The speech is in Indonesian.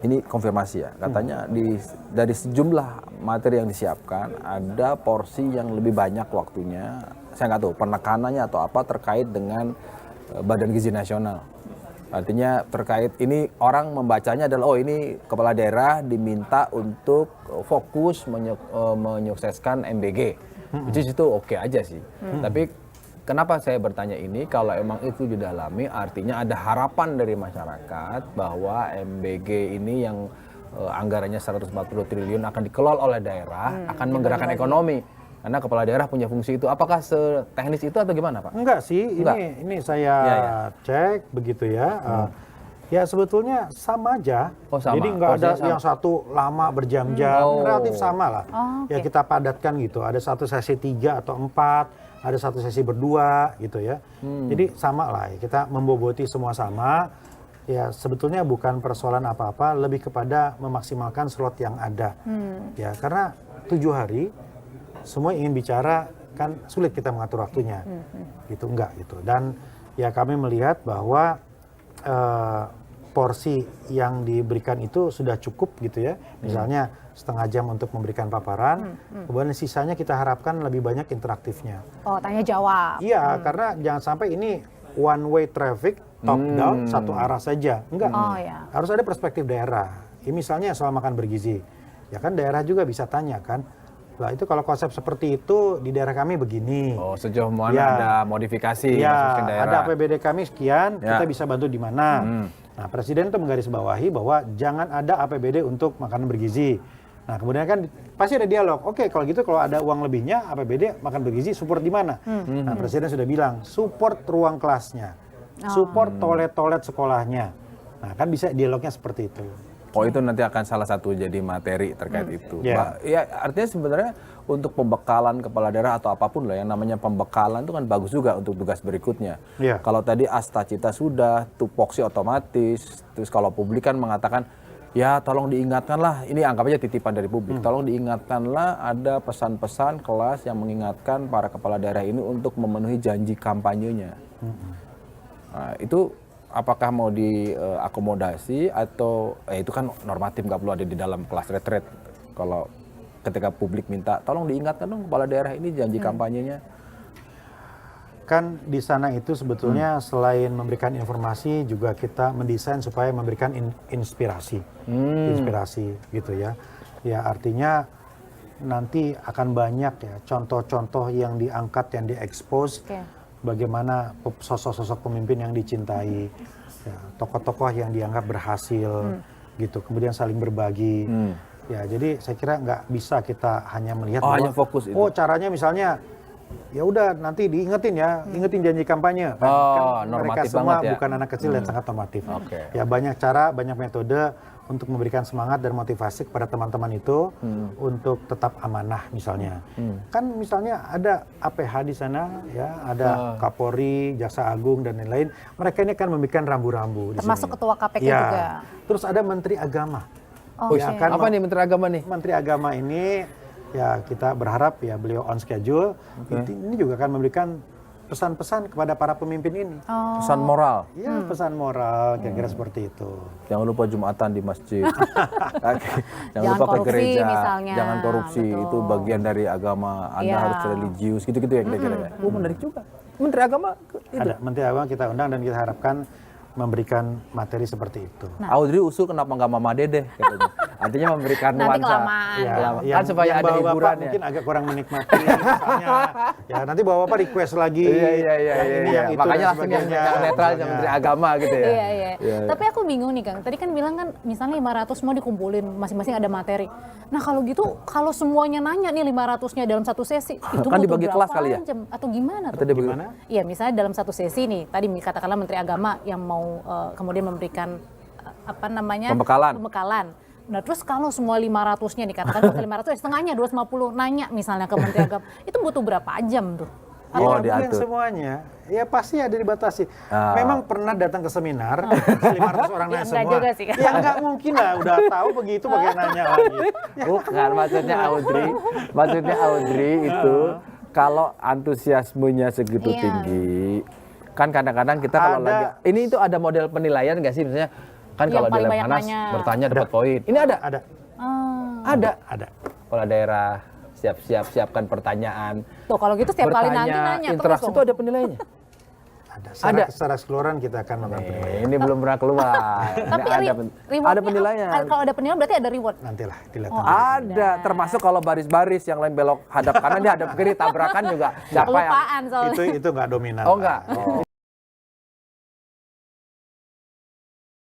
ini konfirmasi ya, katanya dari sejumlah materi yang disiapkan ada porsi yang lebih banyak waktunya, saya nggak tahu penekanannya atau apa terkait dengan Badan Gizi Nasional. Artinya terkait ini orang membacanya adalah oh ini kepala daerah diminta untuk fokus menyukseskan MBG. Which is itu oke aja sih. Tapi kenapa saya bertanya ini? Kalau emang itu didalami, artinya ada harapan dari masyarakat bahwa MBG ini yang anggarannya 140 triliun akan dikelola oleh daerah, akan menggerakkan ekonomi. Karena kepala daerah punya fungsi itu. Apakah seteknis itu atau gimana, Pak? Enggak sih, ini saya cek begitu ya. Ya sebetulnya sama aja. Oh, sama. Jadi nggak ada yang satu lama berjam-jam, relatif sama lah. Ya kita padatkan gitu. Ada satu sesi 3 atau 4, ada satu sesi berdua gitu ya. Jadi sama lah. Kita memboboti semua sama. Ya sebetulnya bukan persoalan apa-apa, lebih kepada memaksimalkan slot yang ada. Ya karena 7 hari semua ingin bicara kan sulit kita mengatur waktunya. Gitu enggak gitu. Dan ya kami melihat bahwa porsi yang diberikan itu sudah cukup gitu ya. Misalnya setengah jam untuk memberikan paparan, kemudian sisanya kita harapkan lebih banyak interaktifnya. Oh, tanya jawab. Iya, karena jangan sampai ini one way traffic, top down, satu arah saja. Enggak. Harus ada perspektif daerah. Ini misalnya soal makan bergizi. Ya kan daerah juga bisa tanya kan. Lah itu kalau konsep seperti itu di daerah kami begini. Oh, sejauh mana ada modifikasi masing-masing daerah. Ada APBD kami sekian, kita bisa bantu di mana. Nah, Presiden itu menggarisbawahi bahwa jangan ada APBD untuk makanan bergizi. Nah, kemudian kan pasti ada dialog. Oke, kalau gitu kalau ada uang lebihnya APBD makan bergizi support di mana? Nah, Presiden sudah bilang support ruang kelasnya. Support toilet-toilet sekolahnya. Nah, kan bisa dialognya seperti itu. Oh, itu nanti akan salah satu jadi materi terkait itu. Ya, artinya sebenarnya untuk pembekalan kepala daerah atau apapun lah yang namanya pembekalan itu kan bagus juga untuk tugas berikutnya. Kalau tadi Asta Cita sudah, tupoksi otomatis, terus kalau publik kan mengatakan ya tolong diingatkanlah, ini anggap aja titipan dari publik, tolong diingatkanlah ada pesan-pesan kelas yang mengingatkan para kepala daerah ini untuk memenuhi janji kampanyenya. Nah, itu apakah mau diakomodasi atau itu kan normatif nggak perlu ada di dalam kelas retret. Kalau ketika publik minta tolong diingatkan dong kepala daerah ini janji kampanyenya. Kan di sana itu sebetulnya selain memberikan informasi juga kita mendesain supaya memberikan inspirasi. Inspirasi gitu ya. Ya artinya nanti akan banyak ya contoh-contoh yang diangkat, yang diekspos. Bagaimana sosok-sosok pemimpin yang dicintai, ya, tokoh-tokoh yang dianggap berhasil, gitu. Kemudian saling berbagi. Ya, jadi saya kira nggak bisa kita hanya melihat bahwa, hanya fokus itu. Caranya misalnya, ya udah nanti diingetin ya, ingetin janji kampanye. Kan mereka semua bukan anak kecil dan sangat normatif. Ya banyak cara, banyak metode untuk memberikan semangat dan motivasi kepada teman-teman itu untuk tetap amanah misalnya. Kan misalnya ada APH di sana ya, ada Kapolri, Jaksa Agung dan lain-lain. Mereka ini kan memberikan rambu-rambu di termasuk sini. Ketua KPK juga. Terus ada Menteri Agama. Apa nih Menteri Agama nih? Menteri Agama ini ya kita berharap ya beliau on schedule. Ini juga akan memberikan pesan-pesan kepada para pemimpin ini. Pesan moral. Ya, pesan moral kira-kira seperti itu. Jangan lupa Jumatan di masjid. Jangan lupa ke korupsi, gereja. misalnya. Jangan korupsi, Betul. itu bagian dari agama. Anda harus religius, gitu-gitu ya kira-kira. Oh, menarik juga. Menteri Agama itu. Ada Menteri Agama kita undang dan kita harapkan memberikan materi seperti itu. Audrey usul kenapa nggak Mama Dede? Katanya. Artinya memberikan Nanti nuansa. kelamaan. Kan supaya ada hiburan mungkin agak kurang menikmati misalnya. Ya nanti bapak request lagi. Iya. Makanya langsung yang netral yang Menteri Agama gitu ya. Iya. Tapi aku bingung nih Kang. Tadi kan bilang kan misalnya 500 semua dikumpulin, masing-masing ada materi. Nah kalau gitu, kalau semuanya nanya nih 500-nya dalam satu sesi, itu kan butuh dibagi berapa kelas kali ya? jam? Atau gimana tuh? Gimana? Iya, misalnya dalam satu sesi nih, tadi katakanlah Menteri Agama yang mau kemudian memberikan pembekalan. Nah terus kalau semua 500-nya dikatakan 500 setengahnya 250 nanya misalnya ke Menteri Agama, itu butuh berapa jam tuh? Mungkin semuanya, ya pasti ada dibatasi. Memang pernah datang ke seminar, 500 orang nanya semua. Juga sih, kan? Ya nggak mungkin lah, udah tahu begitu pakai nanya lagi. Bukan, maksudnya Audrey itu kalau antusiasmenya segitu tinggi, kan kadang-kadang kita kalau lagi, ini itu ada model penilaian nggak sih, misalnya Kan Yang kalau di paling lem banyak panas nanya. bertanya dapat poin. Ini ada. Ada, Ada. ada. Kepala daerah siapkan pertanyaan. Tuh kalau gitu setiap kali nanti Bertanya, nanya interaksi terus itu dong. ada penilaiannya. Ada. Ada. Secara keseluruhan kita akan melakukan penilaian. Ini belum pernah keluar. Tapi Ini rewardnya ada penilaian. Kalau ada penilaian berarti ada reward. Nantilah dilihat. Oh, Ada, termasuk kalau baris-baris yang lain belok hadap kanan dia hadap kiri tabrakan juga siapa yang Kelupaan soalnya. Itu nggak dominan. Oh enggak. Pak.